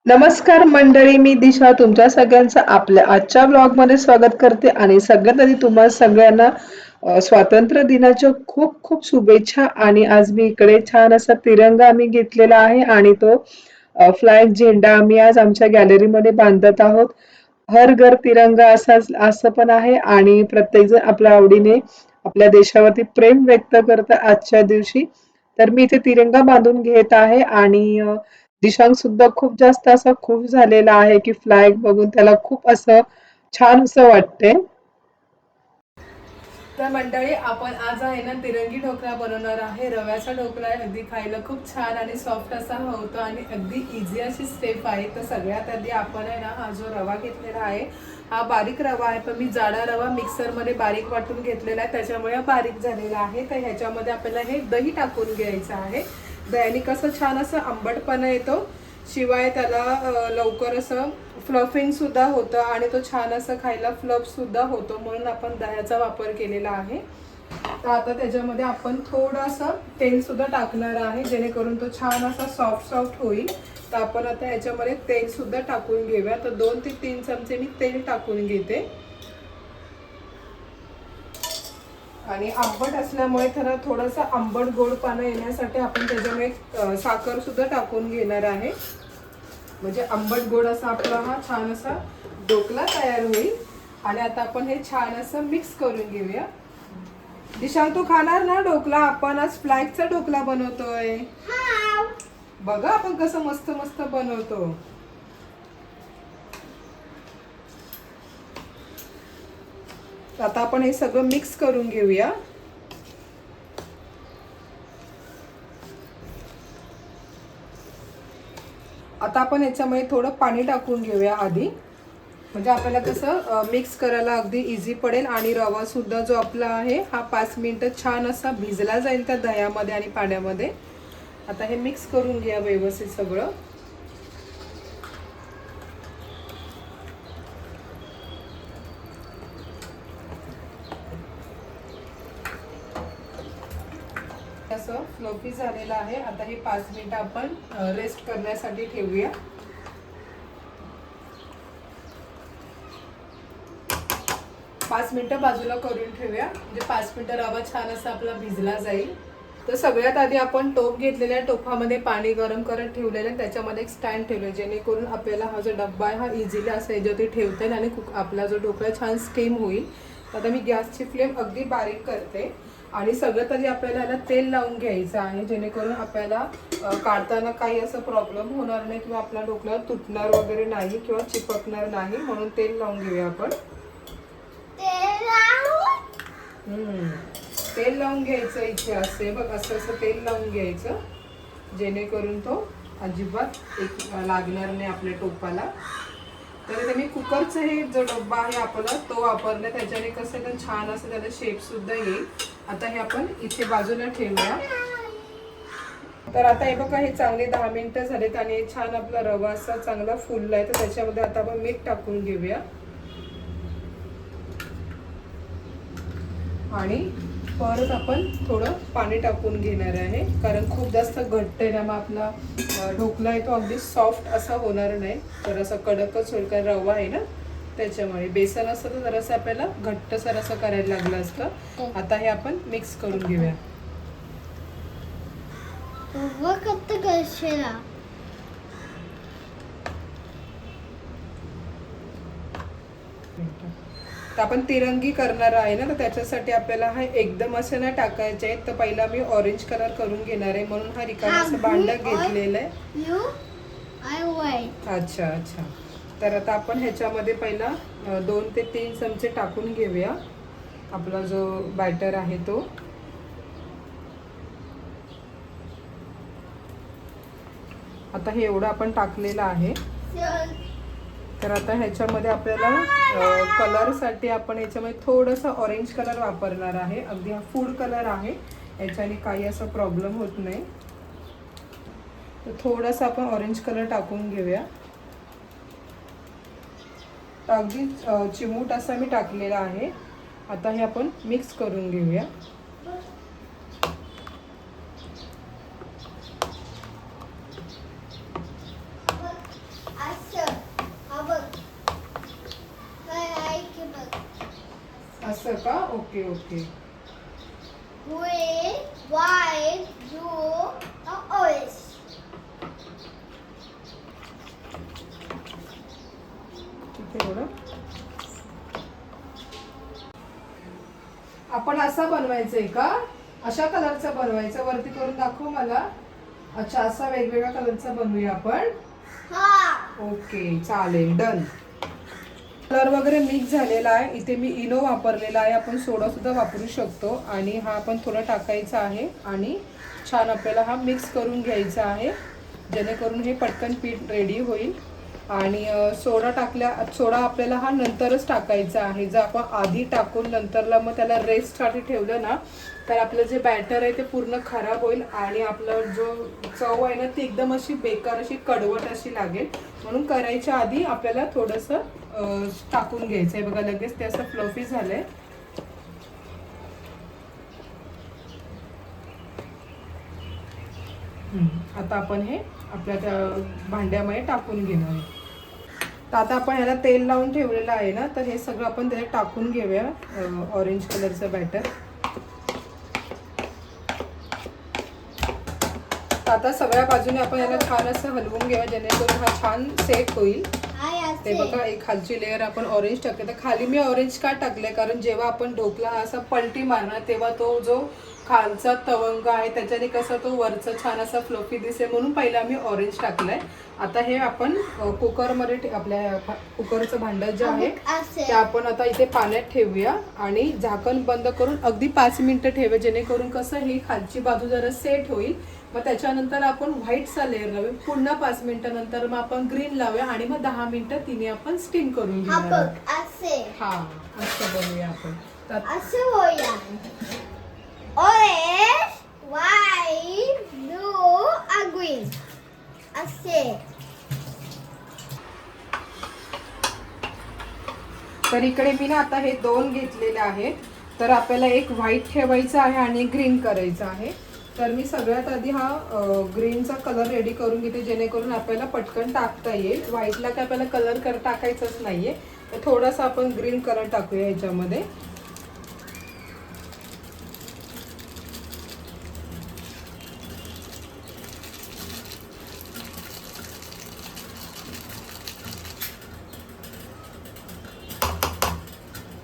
नमस्कार मंडळी, मी दिशा तुमच्या सगळ्यांचं आपल्या आजच्या व्लॉगमध्ये स्वागत करते आणि सगळ्यात आधी तुम्हा सगळ्यांना स्वातंत्र्य दिनाच्या खूप खूप शुभेच्छा. आणि आज मी इकडे छान असा तिरंगा आम्ही घेतलेला आहे आणि तो फ्लॅग झेंडा आम्ही आज आमच्या गॅलरीमध्ये बांधत आहोत. हर घर तिरंगा असं पण आहे आणि प्रत्येक जण आपल्या आवडीने आपल्या देशावरती प्रेम व्यक्त करतं आजच्या दिवशी. तर मी इथे तिरंगा बांधून घेत आहे आणि दिशांक सुद्धा खूप जास्त असा खुश झालेला आहे की फ्लॅग बघून त्याला खूप असं छान असं वाटते. तर मंडळी आपण आज आहे ना तिरंगी ढोकळा बनवणार आहे. रव्याचा ढोकळा आहे, अगदी खायला खूप छान आणि सॉफ्ट असा होतो आणि अगदी इझी अशी स्टेप आहे. तर सगळ्यात आधी आपण आहे ना हा जो रवा घेतलेला आहे हा बारीक रवा आहे, पण मी जाडा रवा मिक्सरमध्ये बारीक वाटून घेतलेला आहे, त्याच्यामुळे बारीक झालेला आहे. तर ह्याच्यामध्ये आपल्याला हे दही टाकून घ्यायचं आहे. दह्याने कसं छान असं आंबटपणा येतो, शिवाय त्याला लवकर असं फ्लफिंग सुद्धा होतं आणि तो छान असं खायला फ्लफ सुद्धा होतो, म्हणून आपण दह्याचा वापर केलेला आहे. तर आता त्याच्यामध्ये आपण थोडंसं तेल सुद्धा टाकणार आहे, जेणेकरून तो छान असा सॉफ्ट सॉफ्ट होईल. तर आपण आता ह्याच्यामध्ये तेल सुद्धा टाकून घेऊया. तर 2 ते 3 चमचे मी तेल टाकून घेते आणि आंबट असल्यामुळे त्याला थोडासा आंबट गोडपणा येण्यासाठी आपण त्याच्यामध्ये साखर सुद्धा टाकून घेणार आहे, म्हणजे आंबट गोड असा आपला हा छान असा ढोकळा तयार होईल. आणि आता आपण हे छान असं मिक्स करून घेऊया. दिशांक, तू खाणार ना ढोकळा? आपण आज फ्लॅगचा ढोकळा बनवतोय. बघा आपण कसं मस्त मस्त बनवतो. आता आपण हे सगळं मिक्स करून घेऊया. आता आपण याच्यामध्ये थोडं पाणी टाकून घेऊया आधी, म्हणजे आपल्याला कसं मिक्स करायला अगदी इझी पडेल. आणि रवा सुद्धा जो आपला आहे हा 5 मिनिटं छान असा भिजला जाईल त्या दह्यामध्ये आणि पाण्यामध्ये. आता हे मिक्स करून घ्या व्यवस्थित सगळं. असं फ्लोफी झालेलं आहे. आता हे 5 मिनिटं आपण रेस्ट करण्यासाठी ठेवूया. 5 मिनिटं बाजूला करून ठेवूया, म्हणजे 5 मिनिटं रवा छान असा आपला भिजला जाईल. तर सगळ्यात आधी आपण टोप घेतलेल्या टोपामध्ये पाणी गरम करत ठेवलेलं आहे, त्याच्यामध्ये एक स्टँड ठेवलं, जेणेकरून आपल्याला हा जो डब्बा आहे हा इझिली असं याच्यावरती ठेवता येईल आणि आपला जो ढोकळा छान स्टीम होईल. आता मी गॅसची फ्लेम अगदी बारीक करते आणि सगळ्यात आधी आपल्याला ह्याला तेल लावून घ्यायचं आहे, जेणेकरून आपल्याला काढताना काही असं प्रॉब्लेम होणार नाही किंवा आपला ढोकळा तुटणार वगैरे नाही किंवा चिपकणार नाही, म्हणून तेल लावून घेऊया आपण. तेल लावून घ्यायचं इथे असे बघ, असं असं तेल लावून घ्यायचं, जेणेकरून तो अजिबात लागणार नाही आपल्या टोपाला. तर मी कुकरचं हे जो डब्बा आहे आपला तो वापरला, त्याच्याने कसं एकदम छान असं त्याला शेप सुद्धा येईल. आता हे आपण इथे बाजूला ठेवूया. तर आता हे बघा, हे चांगले 10 मिनिटं झालेत आणि छान आपला रवा असा चांगला फुलला आहे. तर त्याच्यामध्ये आता आपण मीठ टाकून घेऊया आणि परत आपण थोडं पाणी टाकून घेणार आहे, कारण खूप जास्त घट्ट आहे ना, मग आपला ढोकळा आहे तो अगदी सॉफ्ट असा होणार नाही, तर असं कडकच होईल, कारण रवा आहे ना त्याच्यामुळे. बेसन असतं तर जरासं आपल्याला घट्टसर असं करायला लागलं असतं. आता हे आपण मिक्स करून घेऊया. तर आपण तिरंगी करणार आहे ना, तर त्याच्यासाठी आपल्याला हा एकदम असं नाही टाकायचे आहेत. तर पहिला मी ऑरेंज कलर करून घेणार आहे, म्हणून हा रिकामा असं भांड घेतलेलं आहे. अच्छा अच्छा. तर आता आपण ह्याच्यामध्ये पहिला 2 ते 3 चमचे टाकून घेऊया आपला जो बॅटर आहे तो. आता हे एवढं आपण टाकलेलं आहे. तर आता ह्याच्यामध्ये आपल्याला कलरसाठी आपण ह्याच्यामध्ये थोडंसं ऑरेंज कलर वापरणार आहे. अगदी हा फूड कलर आहे, याच्याने काही असा प्रॉब्लेम होत नाही. तर थोडंसं आपण ऑरेंज कलर टाकून घेऊया. अगदी चिमूट असा मी टाकलेला आहे. आता हे आपण मिक्स करून घेऊया. असं का? Okay okay. Green, white, blue, and orange. इथे एवढं. आपण असा बनवायचंय का? अशा कलरचा बनवायचा, वरती करून दाखव मला. अच्छा, असा वेगवेगळ्या कलरचा बनवूया आपण. Ha! ओके चालेल, डन. कलर वगैरे मिक्स झालेला आहे. इथे मी इनो वापरलेला आहे. आपण सोडा सुद्धा वापरू शकतो. आणि हा आपण थोडा टाकायचा आहे आणि छान आपल्याला हा मिक्स करून घ्यायचा आहे, जेणेकरून हे पटकन पीठ रेडी होईल. आणि सोडा आपल्याला हा नंतरच टाकायचा आहे. जर आपण आधी टाकून नंतरला मग त्याला रेस्टसाठी ठेवलं ना, तर आपलं जे बॅटर आहे ते पूर्ण खराब होईल आणि आपलं जो चव आहे ना ती एकदम अशी बेकार, अशी कडवट अशी लागेल. म्हणून करायच्या आधी आपल्याला थोडंसं टाकून घ्यायचं आहे. बघा लगेच ते असं फ्लफी झालंय. आता आपण हे आपल्या त्या भांड्यामध्ये टाकून घेणार आहे. तर आता आपण ह्याला तेल लावून ठेवलेलं आहे ना, तर हे सगळं आपण त्याच्यात टाकून घेऊया. ऑरेंज कलरचं बॅटर. आता सगळ्या बाजूने आपण याला छान असं हलवून घेऊया, जेणेकरून हा छान सेट होईल. ते बघा, एक खालची लेअर आपण ऑरेंज टाकले. तर खाली मी ऑरेंज का टाकले, कारण जेव्हा आपण ढोकला असा पलटी मारणार तेव्हा तो जो खालचा तवंग आहे त्याच्याने कसं तो वरचा छान असा फ्लफी दिसेल, म्हणून पहिला मी ऑरेंज टाकलाय. आता हे आपण कुकरमध्ये, आपल्या कुकरचं भांडं जे आहे ते आपण आता इथे पाण्यात ठेवूया आणि झाकण बंद करून अगदी 5 मिनिटं ठेवूया, जेणेकरून कसं ही खालची बाजू जरा सेट होईल. मग त्याच्यानंतर आपण व्हाईटचा लेअर लावूया. पुन्हा 5 मिनिटानंतर मग आपण ग्रीन लावूया आणि मग 10 मिनिटं तिने आपण स्टीम करून घेणार. हा, असं बनवूया आपण. असं होया. Orange, white, blue, and green. असे. तर इकडे मी ना आता हे 2 घेतलेले आहेत. तर आपल्याला एक व्हाईट ठेवायचं आहे आणि ग्रीन करायचं आहे. तर मी सगळ्यात आधी हा ग्रीनचा कलर रेडी करून घेते, जेणेकरून आपल्याला पटकन टाकता येईल. व्हाईटला काय आपल्याला कलर टाकायचंच नाहीये. तर थोडासा आपण ग्रीन कलर टाकूया ह्याच्यामध्ये.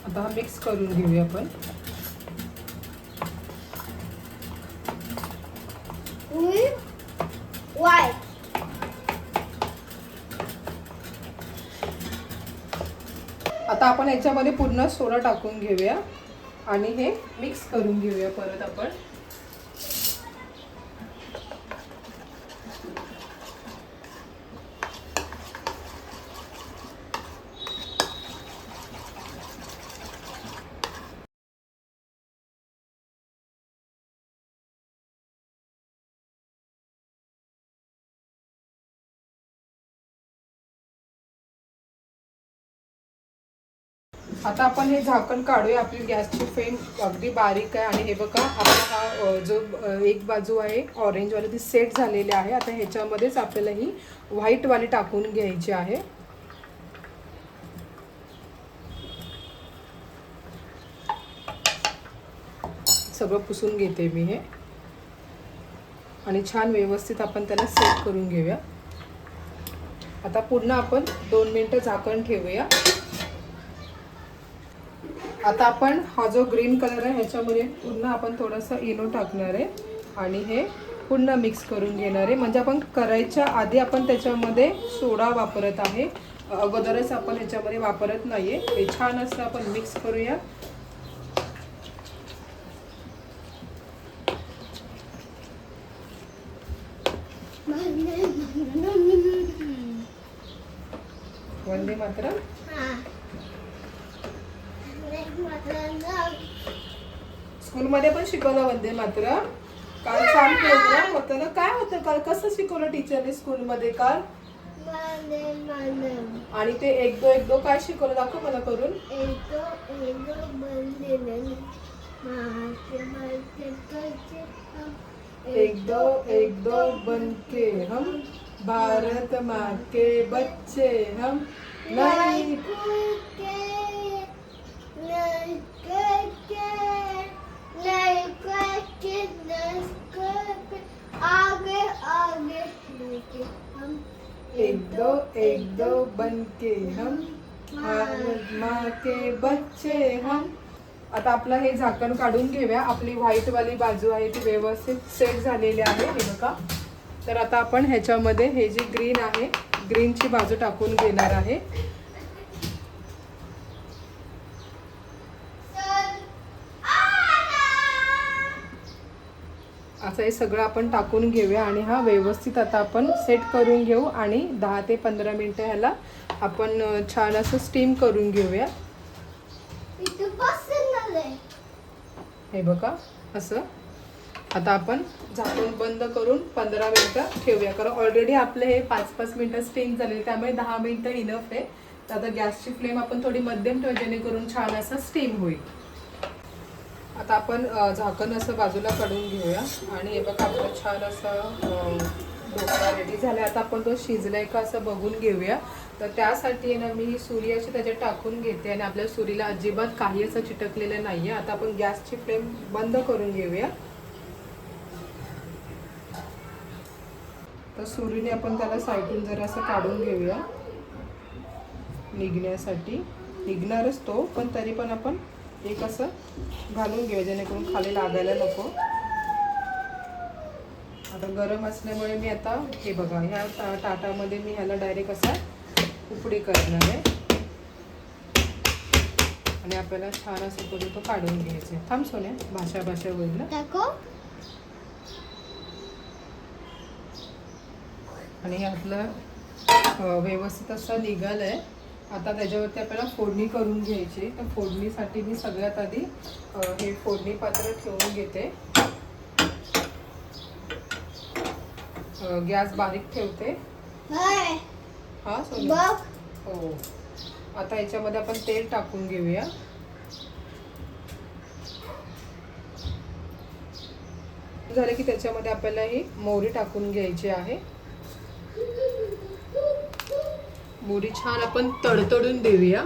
आता हा मिक्स करून घेऊया आपण. White. आता आपण याच्यामध्ये पूर्ण सोडा टाकून घेऊया आणि हे मिक्स करून घेऊया परत आपण. आता आपण हे झाकण काढूया. आपली गॅसची फ्लेम अगदी बारीक आहे आणि हे बघा, आपला हा जो एक बाजू आहे ऑरेंज वाली ती सेट झालेली आहे. आता ह्याच्यामध्येच आपल्याला ही व्हाईट वाली टाकून घ्यायची आहे. सगळं पुसून घेते मी हे आणि छान व्यवस्थित आपण त्याला सेट करून घेऊया. आता पुन्हा आपण 2 मिनिटं झाकण ठेवूया. आता आपण हा जो ग्रीन कलर आहे ह्याच्यामध्ये पुन्हा आपण थोडंसं इनो टाकणार आहे आणि हे पुन्हा मिक्स करून घेणार आहे. म्हणजे आपण करायच्या आधी आपण त्याच्यामध्ये सोडा वापरत आहे, अगोदरच आपण ह्याच्यामध्ये वापरत नाहीये. हे छान असं आपण मिक्स करूया. वंदे मातरम. स्कूलमध्ये पण शिकवलं वंदे मातरम. काल छान प्रोग्राम होतं ना. काय होतं काल, कसं शिकवलं टीचरने स्कूलमध्ये काल? आणि ते 1 2 1 2 काय शिकवलं, दाखव मला करून. 1 2 1 2 बनके हम भारत माँ के बच्चे हम नहीं आगे आगे लेके हम एक दो बन के हम माँ के बच्चे हम. आता आपलं हे झाकण काढून घेऊया. आपली व्हाईट वाली बाजू आहे ती व्यवस्थित सेट झालेली आहे हे बघा. तर आता आपण ह्याच्यामध्ये हे जी ग्रीन आहे ग्रीनची बाजू टाकून घेणार आहे. असं हे सगळं आपण टाकून घेऊया आणि हा व्यवस्थित आता आपण सेट करून घेऊ आणि 10 ते 15 मिनिटं ह्याला आपण छान असं स्टीम करून घेऊया. इथं बसून आले. हे बघा असं. आता आपण झाकण बंद करून 15 मिनिटं ठेवूया, कारण ऑलरेडी आपले हे 5-5 मिनिटं स्टीम झाले, त्यामुळे 10 मिनिटं इनफ आहे. तर आता गॅसची फ्लेम आपण थोडी मध्यम ठेवू जेणेकरून छान असं स्टीम होईल. आता आपण झाकण असं बाजूला काढून घेऊया आणि हे बघा आपलं छान असं ढोकळा रेडी झाला. आता आपण तो शिजलाय का असं बघून घेऊया. तर त्यासाठी ना मी सुरी अशी त्याच्यात टाकून घेते आणि आपल्या सुरीला अजिबात काही असं चिटकलेलं नाहीये. आता आपण गॅसची फ्लेम बंद करून घेऊया. तर सुरीने आपण त्याला साईडून जरा असं काढून घेऊया निघण्यासाठी. निघणारच तो, पण तरी पण आपण एक असं घालून घेऊया जेणेकरून खाली लागायला नको. आता गरम असल्यामुळे मी आता हे बघा ह्या ताटामध्ये मी ह्याला डायरेक्ट असा उकडी करणार आहे आणि आपल्याला छान असं करून तो काढून घ्यायचा. थांब सोन्या, भाषा होईल ना. आणि हे आपलं व्यवस्थित असं निघालंय. आता त्याच्यावरती आपल्याला फोडणी करून घ्यायची. तर फोडणीसाठी मी सगळ्यात आधी हे फोडणी पात्र ठेवून घेते. गॅस बारीक ठेवते. हा सोन्या. हो. आता याच्यामध्ये आपण तेल टाकून घेऊया. झालं की त्याच्यामध्ये आपल्याला ही मोहरी टाकून घ्यायची आहे. मोहरी छान आपण तडतडून देऊया.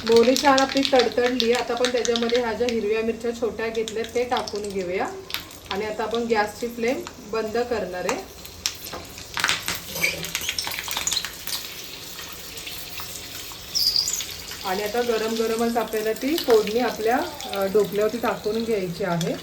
मोहरी छान आपली तडतडली. आता आपण त्याच्यामध्ये ह्या ज्या हिरव्या मिरच्या छोट्या घेतल्या ते टाकून घेऊया आणि आता आपण गॅसची फ्लेम बंद करणार आहे. आणि आता गरम गरमच आपल्याला ती फोडणी आपल्या ढोकल्यावरती टाकून घ्यायची आहे.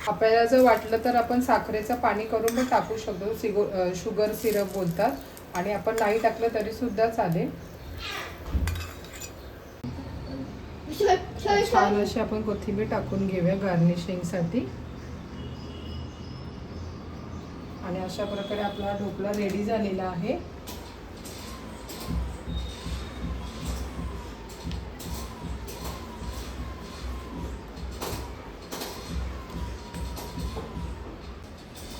आपल्याला जर वाटलं तर आपण साखरेचं पाणी करून पण टाकू शकतो. शुगर सिरप बोलतात. आणि आपण नाही टाकलं तरी सुद्धा चालेल. छान अशी आपण कोथिंबीर टाकून घेऊया गार्निशिंगसाठी. आणि अशा प्रकारे आपला ढोकळा रेडी झालेला आहे.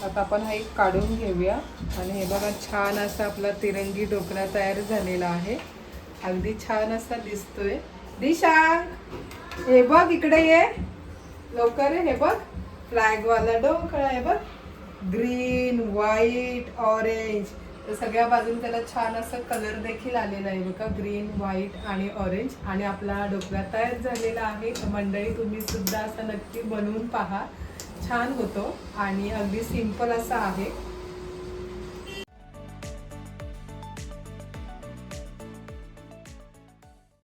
आता आपण हा एक काढून घेऊया आणि हे बघा छान असा आपला तिरंगी ढोकळा तयार झालेला आहे. अगदी छान असा दिसतोय. दिशा हे बघ इकडे ये लवकर. हे बघ फ्लॅग वाला ढोकळा आहे बघ. Green, white, orange. तर सगळ्या बाजून त्याला छान असं कलर देखील आलेला आहे बघा. ग्रीन, व्हाईट आणि ऑरेंज. आणि आपला ढोकळा तयार झालेला आहे. तर मंडळी तुम्ही सुद्धा असं नक्की बनवून पहा. छान होतो आणि अगदी सिंपल असा आहे.